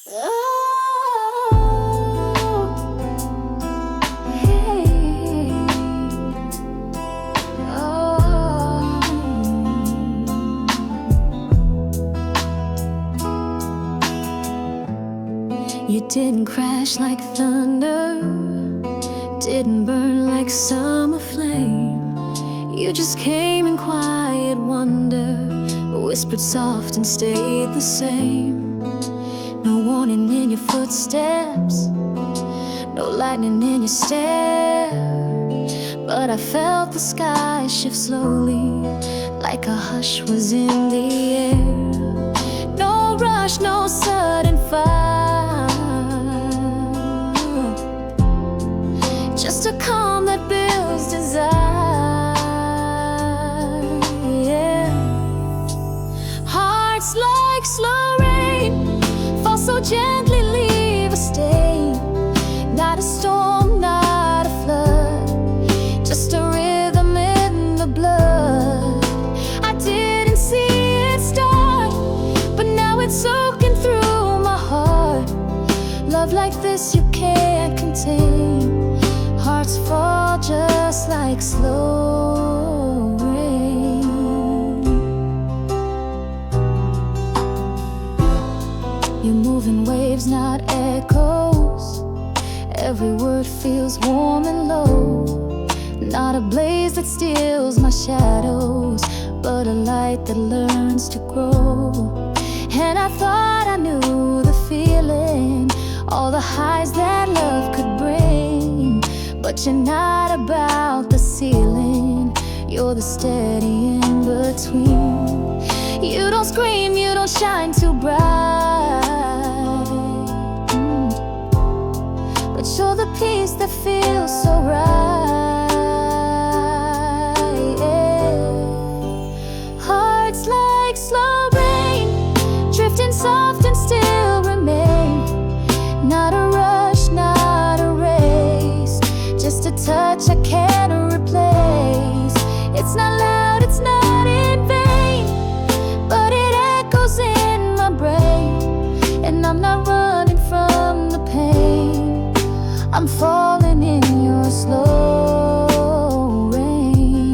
You didn't crash like thunder, didn't burn like summer flame. You just came in quiet wonder, whispered soft and stayed the same. No warning in your footsteps, no lightning in your stare, but I felt the sky shift slowly, like a hush was in the air. No rush, no sudden fire, just a calm that builds desire. Yeah. Hearts like slow rain fall so gently, leave a stain. Not a storm, not a flood, just a rhythm in the blood. I didn't see it start, but now it's soaking through my heart. Love like this you can't contain. Hearts fall just like slow rain. You move in waves, not echoes. Every word feels warm and low. Not a blaze that steals my shadows, but a light that learns to grow. And I thought I knew the feeling, all the highs that love could bring. But you're not about the ceiling, you're the steady in between. You don't scream, you don't shine too bright, but you're the peace that feels so right. Yeah. Hearts like slow rain, drifting soft and still remain. Not a rush, not a race, just a touch I can't replace. It's not loud, it's not in vain, but it echoes in my brain. And I'm not running from the pain, I'm falling in your slow rain.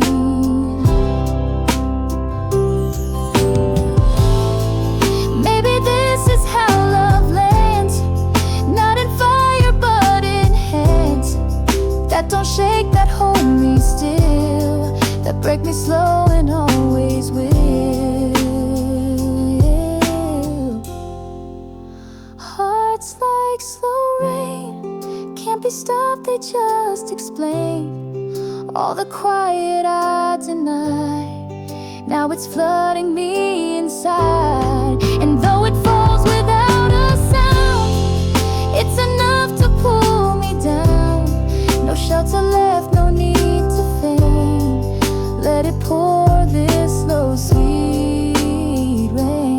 Maybe this is how love lands, not in fire but in hands that don't shake, that hold me still, that break me slow and always will. Hearts like slow rain, can't be stopped, they just explain all the quiet I deny. Now it's flooding me inside, and though it falls without a sound, it's enough to pull me down. No shelter left, no need to feign. Let it pour this slow, sweet rain.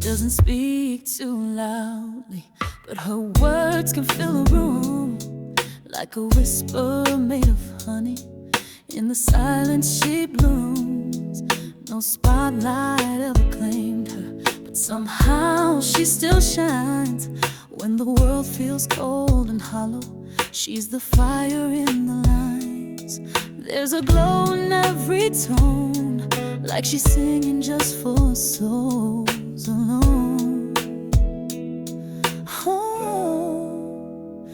Doesn't speak too loudly, but her words can fill a room like a whisper made of honey. In the silence she blooms. No spotlight ever claimed her, but somehow she still shines. When the world feels cold and hollow, she's the fire in the lines. There's a glow in every tone, like she's singing just for souls alone. Oh,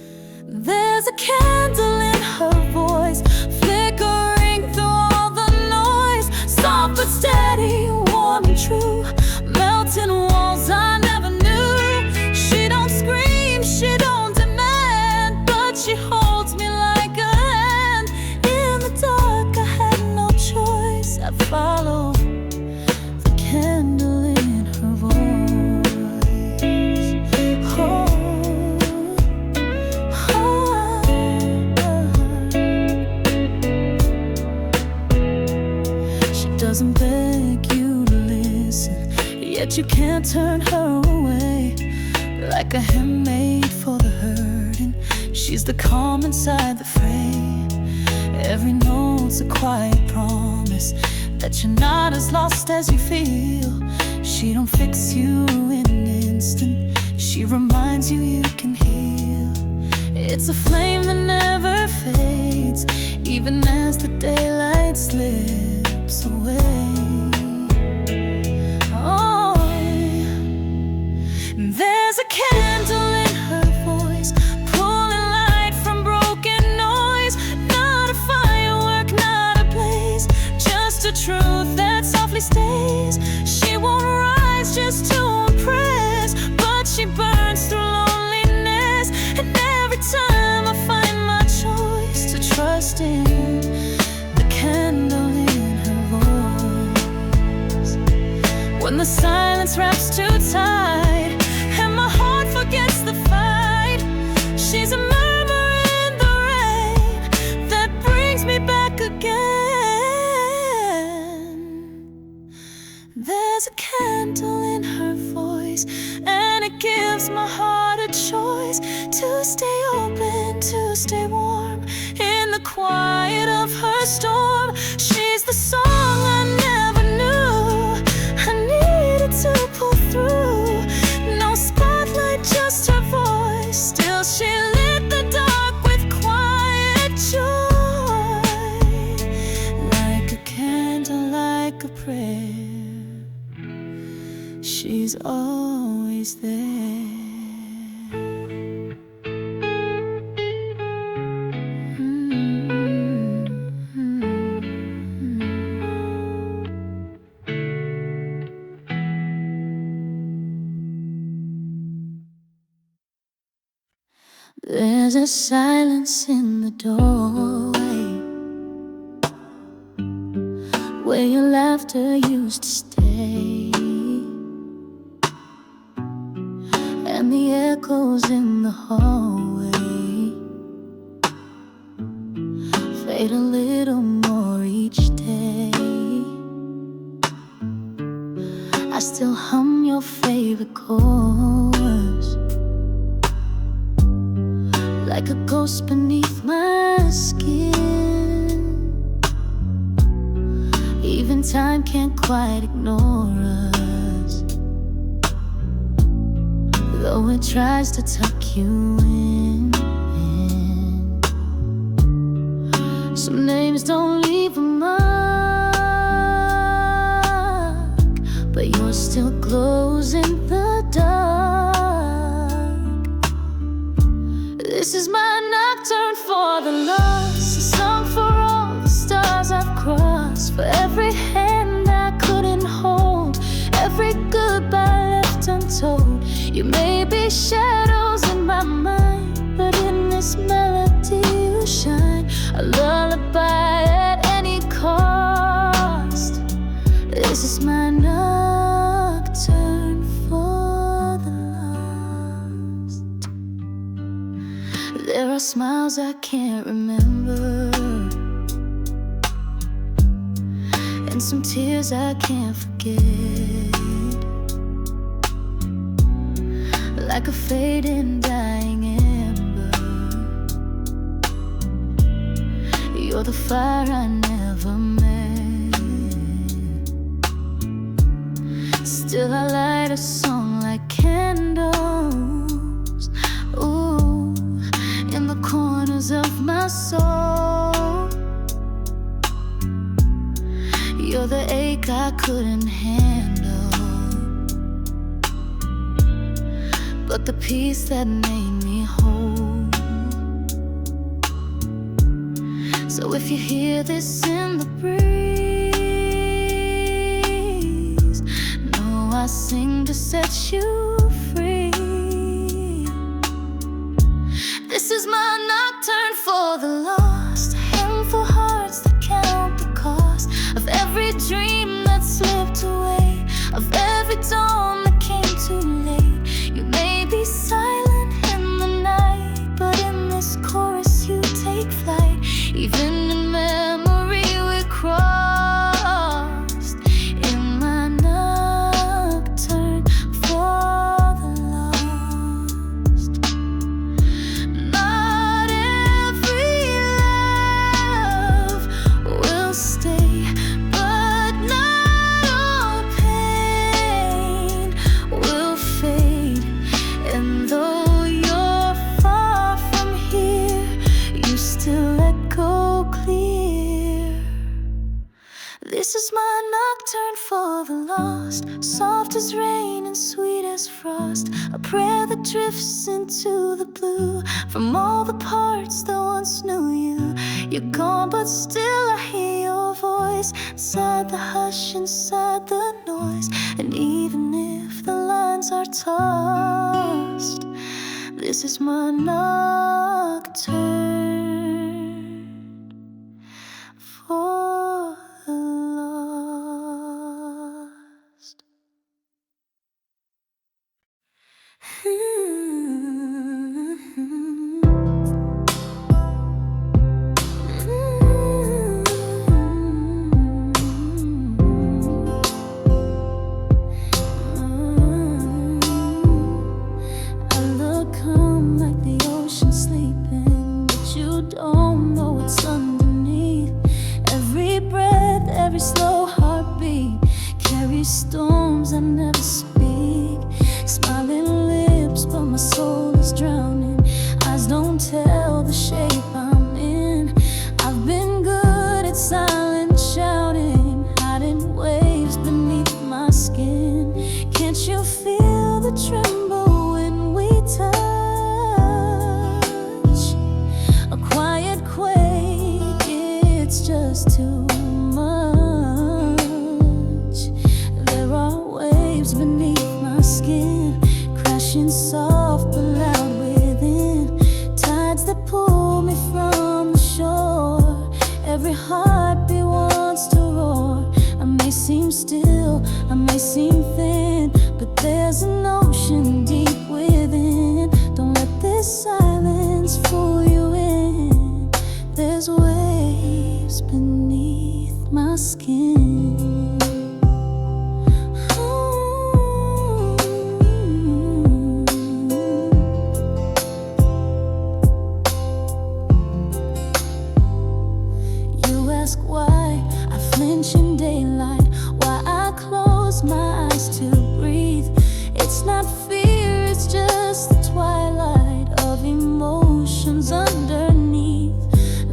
there's a candle in her voice, flickering through all the noise. Soft but steady, warm and true, melting walls I never knew. She don't scream, she don't demand, but she holds me like a hand. In the dark I had no choice, I'd follow the candle in her voice. doesn't beg you to listen, yet you can't turn her away. Like a handmaid for the hurting, she's the calm inside the fray. Every note's a quiet promise that you're not as lost as you feel. She don't fix you in an instant, she reminds you you can heal. It's a flame that never fades, even as the daylight slips away. Oh, there's a candle in her voice, pulling light from broken noise. Not a firework, not a blaze, just a truth that softly stays. She won't rise just to impress, but she burns through loneliness. And every time I find my choice to trust in the candle in her voice. When the silence wraps too tight and my heart forgets the fight, she's a murmur in the rain that brings me back again. There's a candle in her voice, and it gives my heart a choice to stay open, to stay warm in the quiet of her storm. She's the song I never knew I needed to pull through. No spotlight, just her voice. Still she lit the dark with quiet joy. Like a candle, like a prayer, she's always there. There's a silence in the doorway where your laughter used to stay, and the echoes in the hallway fade a little more each day. I still hum your favorite chorus, like a ghost beneath my skin. Even time can't quite ignore us, though it tries to tuck you in. Some names don't leave a mark, but yours still glows in the dark. This is my nocturne for the lost, a song for all the stars I've crossed, for every hand I couldn't hold, every goodbye left untold. You may be shadows in my mind, but in this melody you shine. A lullaby at any cost. This is my nocturne for the lost. There are smiles I can't remember, and some tears I can't forget. Like a fading, dying ember, you're the fire I never met. Still I light a song like candles, ooh, in the corners of my soul. You're the ache I couldn't handle, but the peace that made me whole. So if you hear this in the breeze, know I sing to set you free. This is my nocturne for the lost, a hymn for hearts that count the cost of every dream that slipped away, of every dawn that came too late. You may be silent in the night, but in this chorus you take flight. Even in memory we crossed. echo clear. This is my nocturne for the lost, soft as rain and sweet as frost, a prayer that drifts into the blue from all the parts that once knew you. You're gone, but still I hear your voice inside the hush, inside the noise. And even if the lines are tossed, this is my nocturne for the lost. Every slow heartbeat carries storms I never speak. Smiling lips, but my soul is drowning. Eyes don't tell the shape I'm in. I've been good at silent shouting, hiding waves beneath my skin. Can't you feel the tremble when we touch? A quiet quake, it's just too beneath my skin, crashing soft but loud within. Tides that pull me from the shore. Every heartbeat wants to roar. I may seem still, I may seem thin, but there's an ocean deep within. Don't let this silence fool you in. There's waves beneath my skin. In daylight, why I close my eyes to breathe. It's not fear, it's just the twilight of emotions underneath.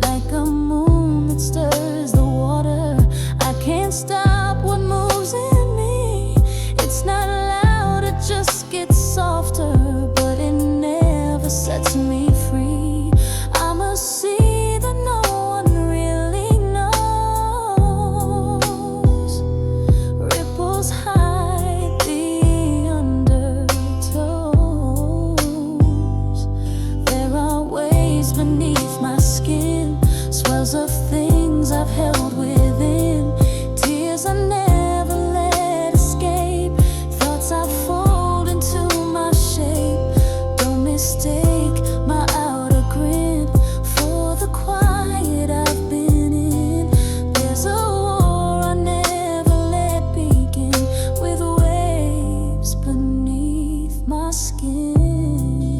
Like a moon that stirs the water, I can't stop what moves in me. It's not loud, it just gets softer, but it never sets me free. I'm a sea that no one really knows. Hide the undertows. There are waves beneath my skin, swells of things I've held within, tears I never let escape, thoughts I fold into my shape. Don't mistake my outer grin for the quiet I've been in. There's a war I never let begin, with waves beneath my skin.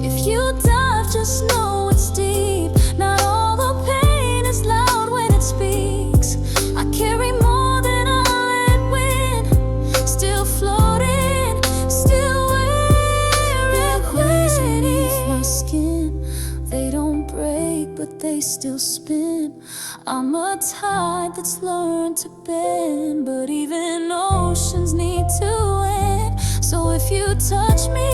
If you dive, just know it's deep. Not all the pain is loud when it speaks. I carry more than I let win. Still floating, still wearing waves beneath my skin. They don't break, but they still spin. I'm a tide that's learned to bend, but even oceans need to end. So if you touch me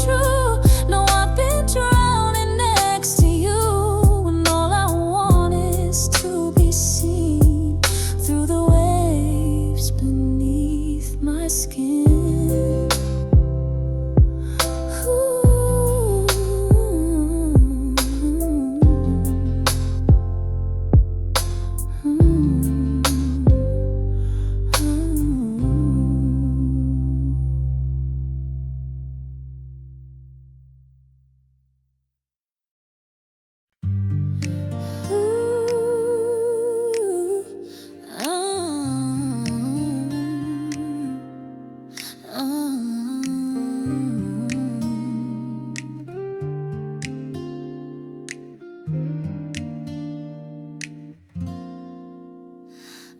true. No, I've been drowning next to you, and all I want is to be seen through the waves beneath my skin.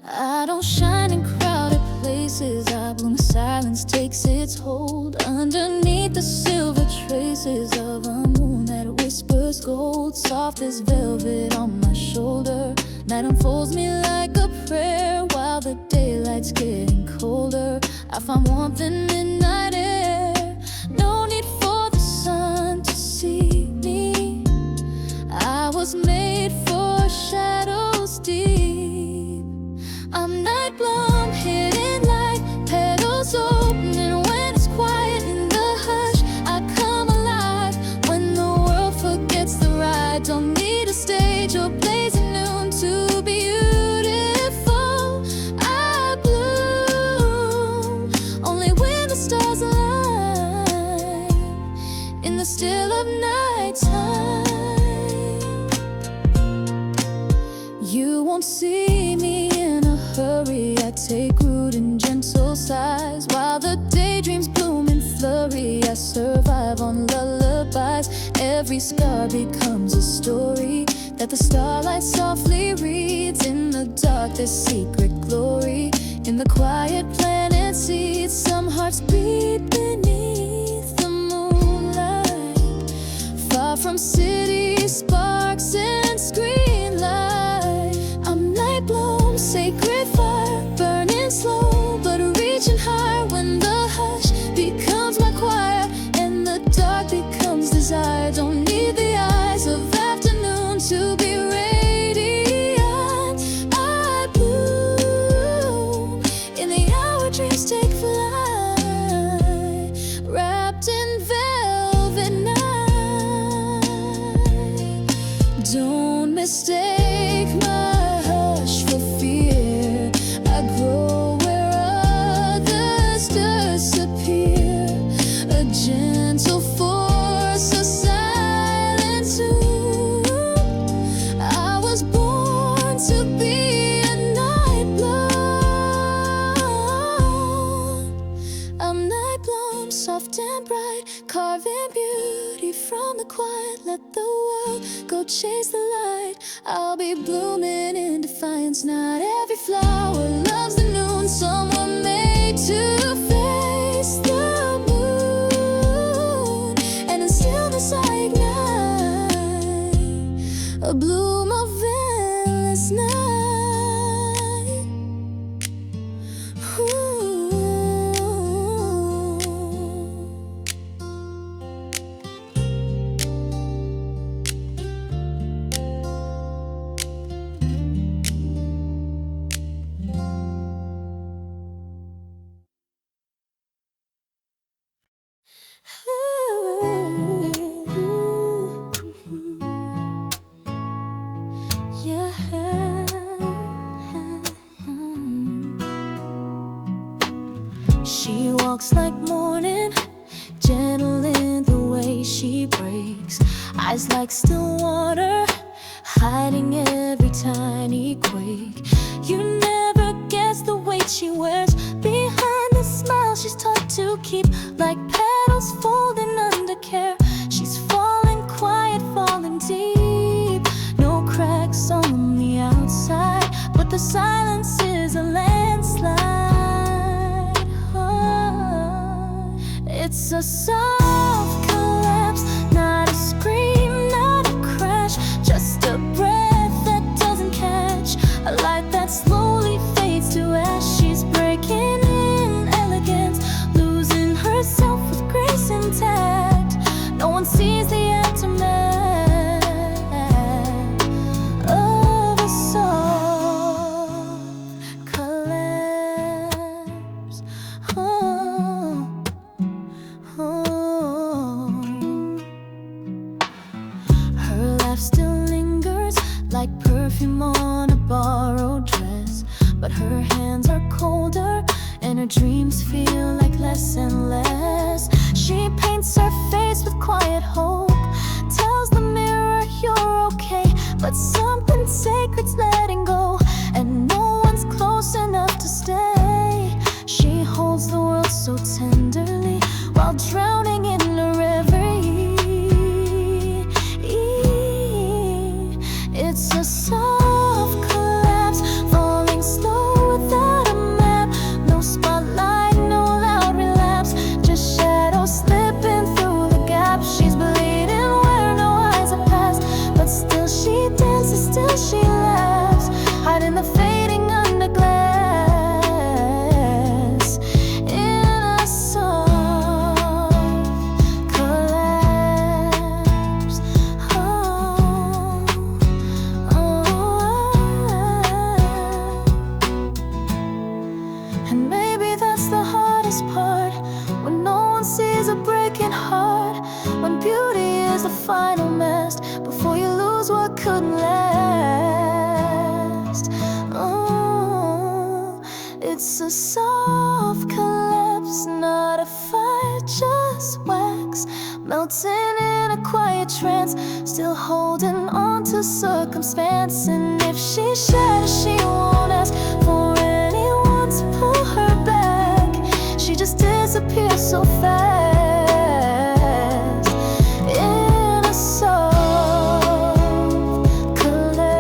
I don't shine in crowded places. I bloom, silence takes its hold underneath the silver traces of a moon that whispers whispers gold, soft as velvet on my shoulder. Night unfolds me like a prayer while the daylight's getting colder. I find warmth in midnight air, no need for the sun to see me. I was made for shadows deep. I'm Nightbloom, hidden light, petals opening when it's quiet in the hush. I come alive when the world forgets the ride. Don't need a stage or blazing noon to be beautiful. I bloom only when the stars align in the still of nighttime. You won't see me in a hurry. I take root in gentle sighs while the daydreams bloom in flurry. I survive on lullabies. Every scar becomes a story that the starlight softly reads. In the dark there's secret glory. In the quiet planet seeds some hearts beat beneath the moonlight. Far from city sparks and screen light. I'm Nightbloom, sacred fire, burning slow but reaching high. When the hush becomes my choir and the dark becomes desire. Don't need the eyes of afternoon to be radiant. I bloom in the hour dreams take flight, wrapped in velvet night. Don't mistake my hush for fear. I grow where others disappear. A gentle force, a silent tune. I was born to be a Nightbloom. I'm Nightbloom, soft and bright, carving beauty from the quiet. Let the world go chase the light. I'll be blooming in defiance. Not every flower loves the noon. Some were made to face the moon, and in stillness I ignite a bloom of endless night. Ooh. She walks like morning, gentle in the way she breaks. Eyes like still water, hiding every tiny quake. You never guess the weight she wears behind the smile she's taught to keep. Like petals folding under care, she's falling quiet, falling deep. No cracks on the outside, but the silence is a landslide. It's a soft collapse, not a scream, not a crash, just a breath that doesn't catch, a light that slowly fades to ash. She's breaking in elegance, losing herself with grace intact. No one sees the aftermath of a soft collapse. Her laugh still lingers like perfume on a borrowed dress, but her hands are colder and her dreams feel like less and less. She paints her face with quiet hope, tells the mirror you're okay, but something sacred's letting go, and no one's close enough to stay. She holds the world so tenderly while drowning in a reverie. It's a soft collapse, falling slow without a map. No spotlight, no loud relapse, just shadows slipping through the gaps. She's bleeding where no eyes are could last. Oh, it's a soft collapse, not a fire, just wax, melting in a quiet trance, still holding on to circumstance. And if she shatters, she won't ask for anyone to pull her back. She just disappears so fast in a soft collapse.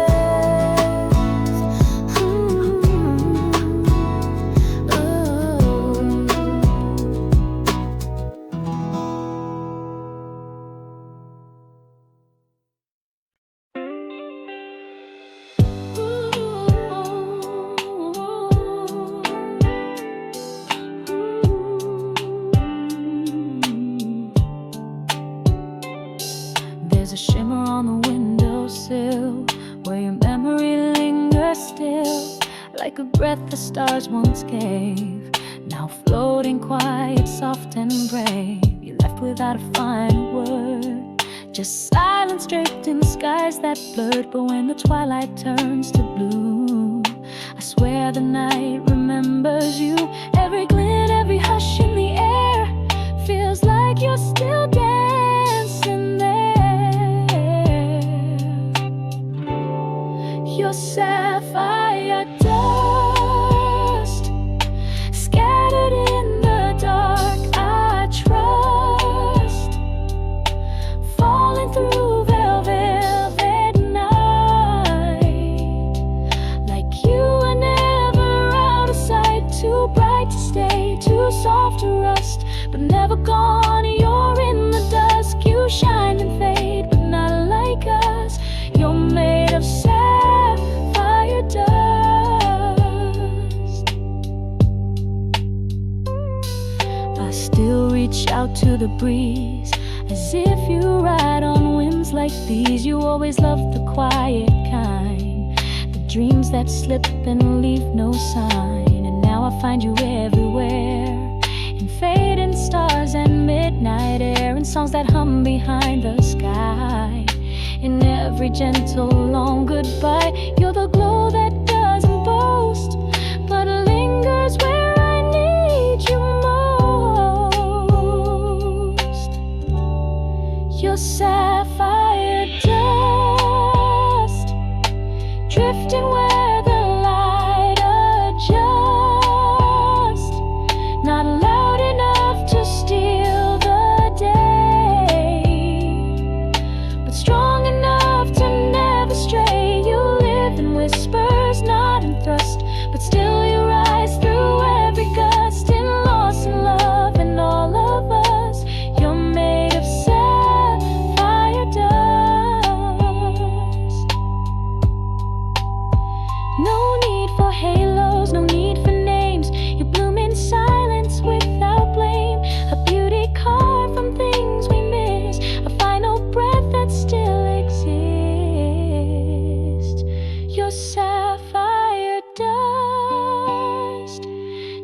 There's a shimmer on the windowsill where your memory lingers still, like a breath the stars once gave, now floating quiet, soft and brave. You're left without a final word, just silence draped in skies that blurred. But when the twilight turns to blue, I swear the night remembers you. Every glint, every hush in the air feels like you're still dancing there. Your sapphire dust scattered in the dark, I trust, falling through velvet night, like you were never out of sight. Too bright to stay, too soft to rust, but never gone. You're in the dusk, you shine and fade, but not like us. You're made of sapphire dust. I still reach out to the breeze, as if you ride on winds like these. You always loved the quiet kind, the dreams that slip and leave no sign. And now I find you everywhere, in fading stars and midnight air, and songs that hum behind the sky. In every gentle long goodbye, you're the glow that doesn't boast, but lingers where I need you most. Your sapphire dust, drifting where the light adjusts, not loud enough to steal the day, but strong enough to never stray. You live in whispers, not in thrust, but still you rise through every gust, in loss and love and all of us. You're made of sapphire dust. No need for halos, no need for names. You bloom in silence without blame, a beauty carved from things we miss, a final breath that still exists. Your sapphire dust,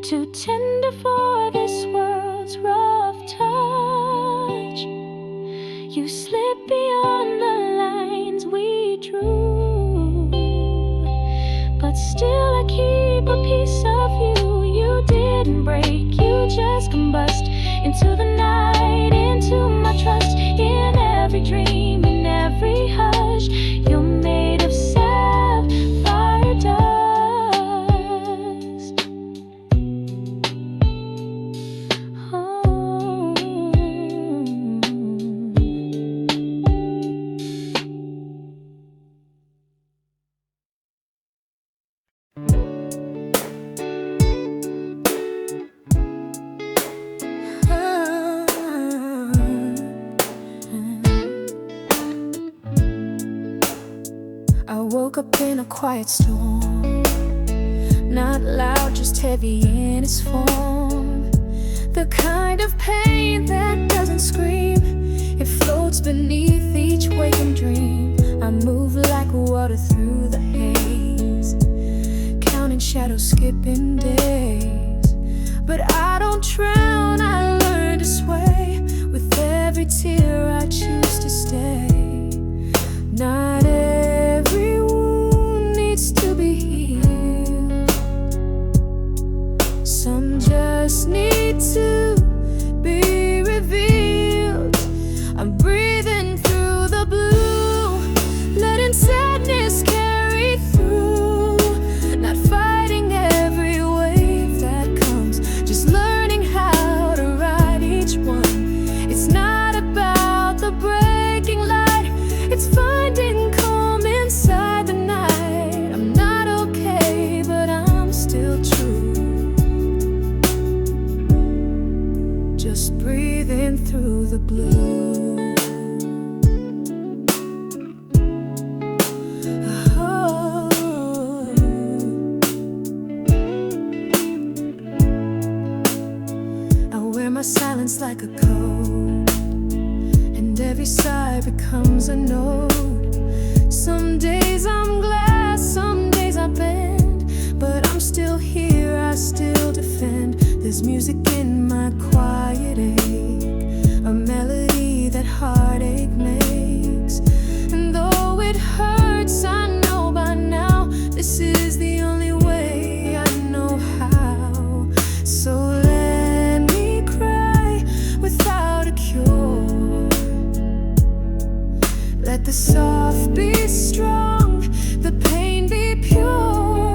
too tender for this world's rough touch. You slip beyond the lines we drew, but still I keep a piece of you. You didn't break, you just combust into the night, into my trust. In every dream, in every hush, you're made of sapphire dust. Oh. I woke up in a quiet storm, not loud, just heavy in its form. The kind of pain that doesn't scream, it floats beneath each waking dream. I move like water through the haze, counting shadows, skipping days. But I don't drown, I learn to sway. With every tear I choose to stay. Not I wear my silence like a coat, and every sigh becomes a note. Some days I'm glass, some days I bend, but I'm still here, I still defend. There's music in my quiet ache, a melody that heartache makes. And though it hurts, I know by now this is the only way I know how. So let me cry without a cure. Let the soft be strong, the pain be pure.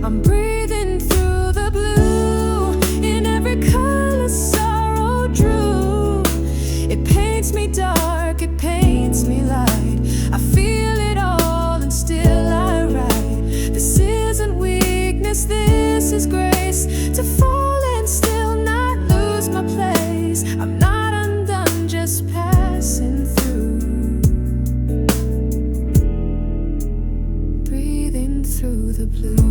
I'm breathing through the blue, in every color sorrow drew. It paints me dark, it paints me light. I feel it all and still I write. This isn't weakness, this is grace. To fall and still not lose my place. I'm not undone, just passing through. Breathing through the blue.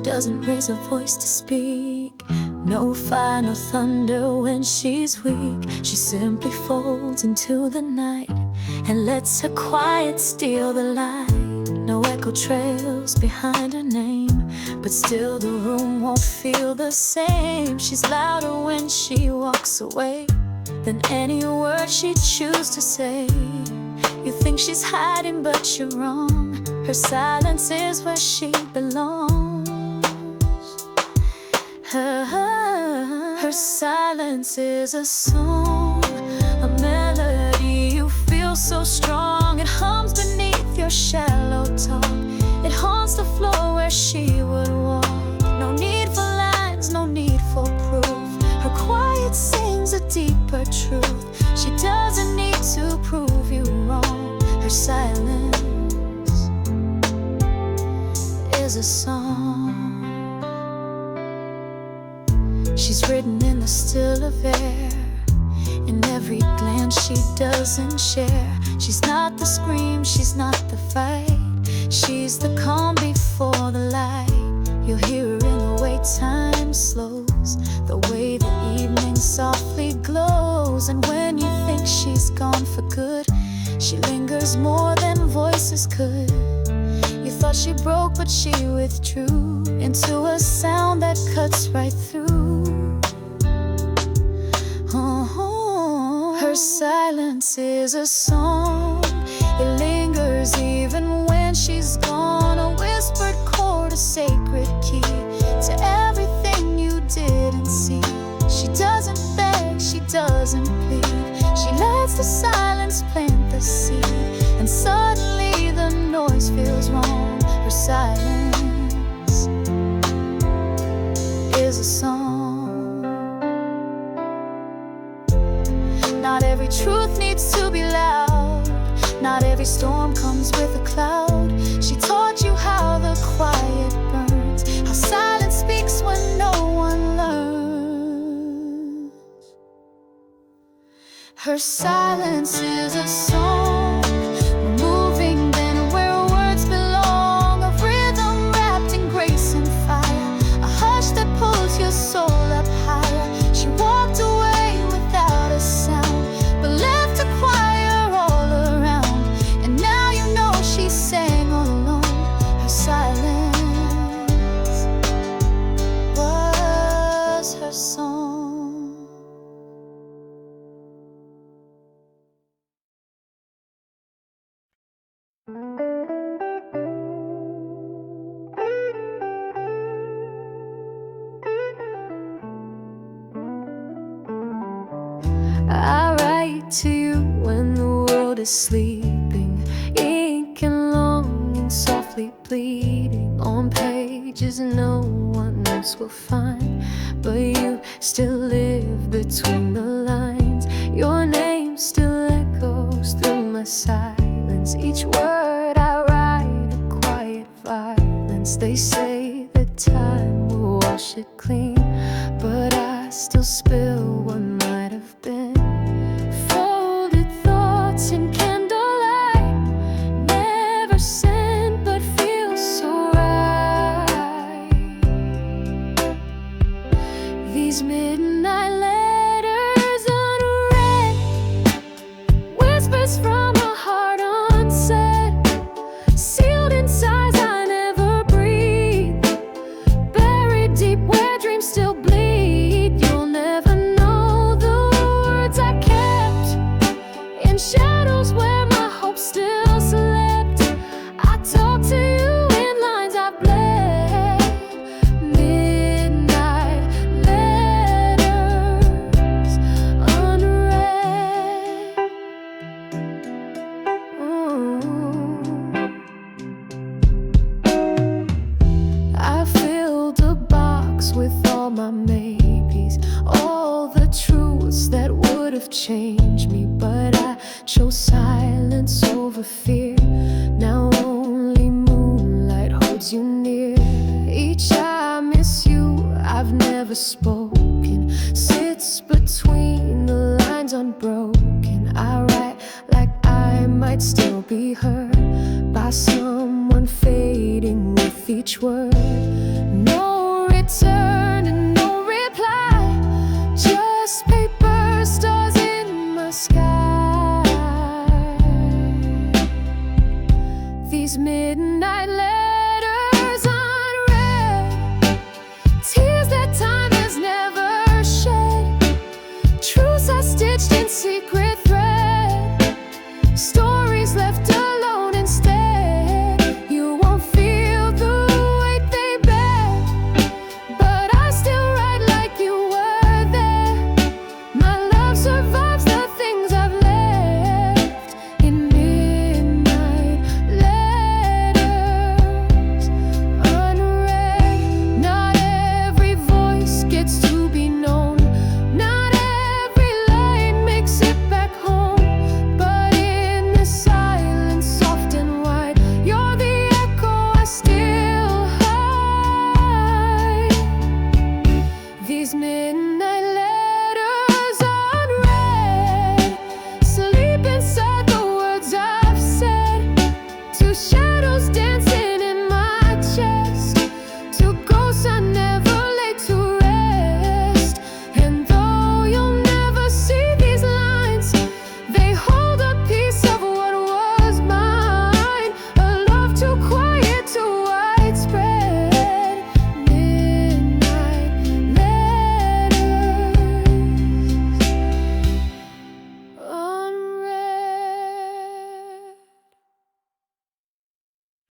Doesn't raise her voice to speak, no fire, no thunder when she's weak. She simply folds into the night and lets her quiet steal the light. No echo trails behind her name, but still the room won't feel the same. She's louder when she walks away than any word she'd choose to say. You think she's hiding, but you're wrong. Her silence is where she belongs. Her silence is a song, a melody you feel so strong. It hums beneath your shallow talk, it haunts the floor where she would walk. No need for lines, no need for proof. Her quiet sings a deeper truth. She doesn't need to prove you wrong. Her silence is a song. She's written in the still of air, in every glance she doesn't share. She's not the scream, she's not the fight. She's the calm before the light. You'll hear her in the way time slows, the way the evening softly glows. And when you think she's gone for good, she lingers more than voices could. You thought she broke, but she withdrew into a sound that cuts right through. Her silence is a song. It lingers even when she's gone. A whispered chord, a sacred key to everything you didn't see. She doesn't beg, she doesn't plead. She lets the silence plant the seed, and suddenly the noise feels wrong. Her silence is a song. Not every truth needs to be loud. Not every storm comes with a cloud. She taught you how the quiet burns, how Her silence is a song, moving then where words belong. A rhythm wrapped in grace and fire, a hush that pulls your soul up higher. She walked away without a sound, but left a choir all around. And now you know she sang all alone. Her silence was her song. I write to you when the world is sleeping, ink and longing softly bleeding on pages no one else will find, but you still live between the lines. Your name still echoes through my silence. Each word I write a quiet violence. They say that time will wash it clean, but I still spill what might have been. Folded thoughts in candlelight, never sent but feels so right. These midnight letters unread, whispers from a heart unsaid, sealed in sighs I never breathe, buried deep where dreams still bleed. You'll never know the words I kept in shadows where my hope still slept. I talk to you in lines I've bled, midnight letters unread. I filled a box with all my maybes, all the truths that would have changed me, but I chose silence over fear. Now only moonlight holds you near. Each I miss you, I've never spoken, sits between the lines unbroken. I write like I might still be heard by someone fading with each word.